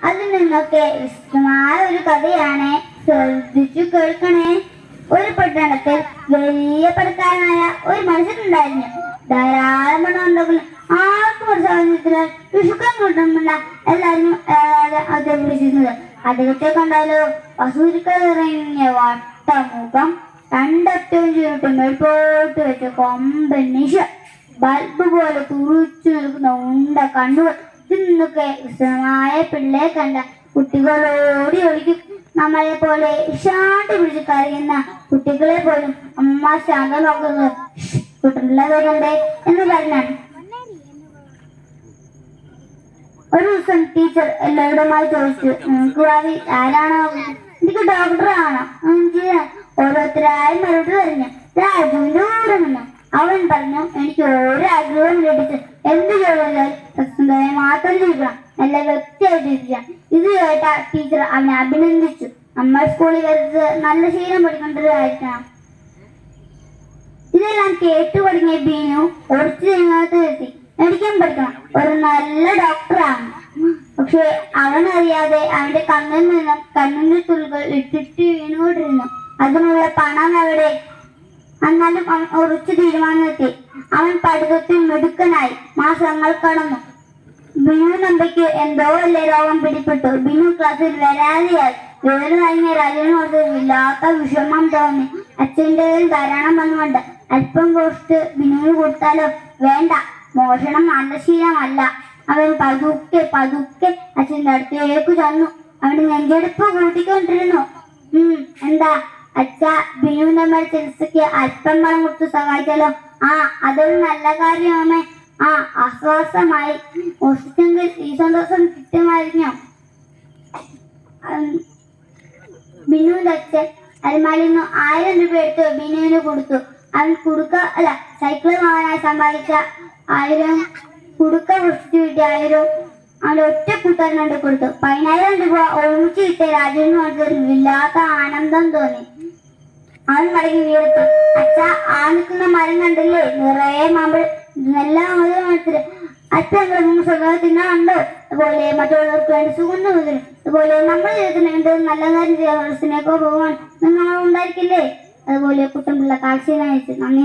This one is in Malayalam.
അതിൽ നിന്നൊക്കെ വിശദമായ ഒരു കഥയാണ്. ശ്രദ്ധിച്ചു കേൾക്കണേ. ഒരു പട്ടണത്തിൽ വലിയ പണക്കാരനായ ഒരു മനുഷ്യനുണ്ടായിരുന്നു. ധാരാളം പണം ഉണ്ടെങ്കിലും ആർക്കും ഒരു സാഹചര്യത്തിൽ വിഷുക്കം കിട്ടുന്നില്ല. എല്ലാവരും അദ്ദേഹം വിളിച്ചിരുന്നത്. അദ്ദേഹത്തെ കണ്ടാലോ വസൂരിക്കറിഞ്ഞ വട്ടമുഖം, രണ്ടറ്റവും ചുരുട്ട് മേൽപോട്ട് വെച്ച കൊമ്പനീശ, ബൾബ് പോലെ തുറിച്ചു നിൽക്കുന്ന ഉണ്ട കണ്ണുകൾ. ഇതിന്നൊക്കെ വിശദമായ പിള്ളയെ കണ്ട കുട്ടികളോടി ഒളിക്കും. നമ്മളെ പോലെ ഇഷാണ്ട് പിടിച്ച് കരയുന്ന കുട്ടികളെ പോലും അമ്മ ശാന്തം നോക്കുന്നത് കുട്ടികളെ എന്ന് പറഞ്ഞാണ്. ഒരു ദിവസം ടീച്ചർ എല്ലാവരുമായി ചോദിച്ചു, നിങ്ങൾക്ക് ഭാവി ആരാണോ? എനിക്ക് ഡോക്ടറാണോ? ഓരോരുത്തരായി മറുപടി പറഞ്ഞു. രാജുവിന്റെ ഊരെന്നു. അവൻ പറഞ്ഞു, എനിക്ക് ഒരു ആഗ്രഹവും ലഭിച്ചു. എന്ത് ജോലിയാൽ സത്യസന്ധമായി മാത്രം ജീവിക്കണം, നല്ല വ്യക്തിയായിട്ട് ജീവിക്കണം. ഇത് കേട്ട ടീച്ചർ അവനെ അഭിനന്ദിച്ചു. നമ്മൾ സ്കൂളിൽ വരുന്നത് നല്ല ശീലം പഠിക്കേണ്ടതായിരിക്കണം. ഇതെല്ലാം കേട്ടു പഠിങ്ങിയ ബീനു ഒളിച്ചു എത്തി മെഡിക്കൽ പഠിക്കണം, ഒരു നല്ല ഡോക്ടറാണ്. പക്ഷെ അവനറിയാതെ അവന്റെ കണ്ണിൽ നിന്നും കണ്ണിന്റെ തുള്ളികൾ ഇട്ടിട്ട് വീണുകൊണ്ടിരുന്നു. അതിനുള്ള പണം എവിടെ? എന്നാലും അവൻ ഉറച്ചു തീരുമാനമെത്തി. അവൻ പഠിത്തത്തിൽ മിടുക്കനായി. മാസങ്ങൾ കടന്നു. ബിനു നമ്പയ്ക്ക് എന്തോ വലിയ രോഗം പിടിപ്പെട്ടു. ബിനു ക്ലാസ്സിൽ വരാതെയായി. വേറെ കഴിഞ്ഞ രാജനോട് ഇല്ലാത്ത വിഷമം തോന്നി. അച്ഛൻ്റെ ധാരാളം വന്നുകൊണ്ട് അല്പം കോസ്റ്റ് ബിനുവിന് കൊടുത്താലോ? വേണ്ട, മോഷണം നല്ല ശീലമല്ല. അവൻ പതുക്കെ അച്ഛൻ്റെ അടുത്തേക്ക് ചെന്നു. അവന്റെ നെഞ്ചെടുപ്പ് കൂട്ടിക്കൊണ്ടിരുന്നു. എന്താ അച്ഛ, ബിനു നമ്മൾ ചികിത്സയ്ക്ക് അല്പം പണം കൊടുത്ത് സഹായിച്ചാലോ? അതൊരു നല്ല കാര്യമാണ്. ആശ്വാസമായി. മോഷിച്ചെങ്കിൽ ഈ സന്തോഷം കിട്ടുമായിരുന്നു. ബിനുവിന്റെ അച്ഛൻ അലമാരിൽ നിന്ന് 1000 രൂപ എടുത്ത് ബിനുവിന് കൊടുത്തു. അവൻ സൈക്കിൾ വാങ്ങാനായി സമ്പാദിച്ച 1000 കുടുക്ക വൃഷ്ടി കിട്ടിയ 1000 അവന്റെ ഒറ്റ കൂട്ടുകാരനോട് കൊടുത്തു. 10000 രൂപ ഒരുമിച്ച് കിട്ടിയ രാജുവിന് വല്ലാത്ത ആനന്ദം തോന്നി. അവൻ മടങ്ങി വീടെത്തി. അച്ഛ, നിൽക്കുന്ന മരം കണ്ടില്ലേ? നിറയെ മാമ്പഴം. ഇതെല്ലാം മനസ്സിലായി. അച്ഛൻ സ്വന്തം തിന്നാണ്ടോ? അതുപോലെ മറ്റുള്ളവർക്ക് വേണ്ടി സുഗന്ധം മുതലും അതുപോലെ നമ്മുടെ ജീവിതത്തിന് എന്ത് നല്ല കാര്യം ചെയ്യാൻ മനസ്സിനേക്കോ പോകാൻ നിങ്ങൾ ഉണ്ടായിരിക്കില്ലേ? അതുപോലെ കുട്ടൻപിള്ള കാഴ്ച നന്ദി.